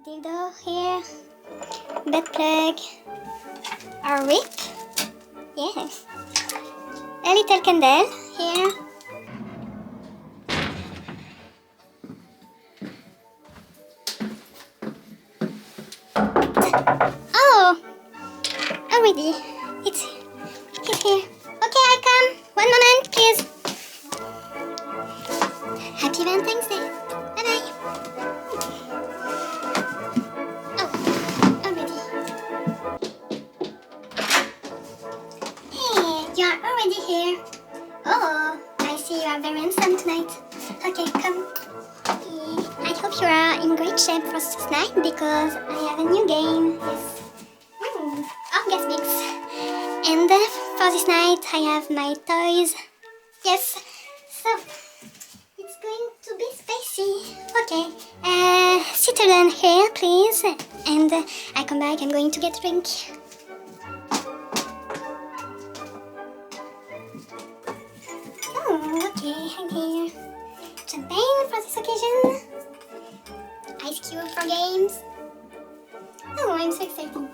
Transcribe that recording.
dildo here, butt plug, a whip, yes, a little candle here. Oh, already, it's here. Okay, I come. 1 moment, please. Happy Valentine's Day. Bye bye. Oh, already. Hey, you are already here. Oh, I see you are very handsome tonight. Okay, come. I hope you are in great shape for this night because I have a new game. Yes. Orgasmics. And for this night I have my toys. Yes. So it's going to be spicy. Okay. Sit down here, please. And I come back. I'm going to get a drink. Oh, okay. I'm here. Champagne for this occasion. Ice cube for games. Oh, I'm so excited.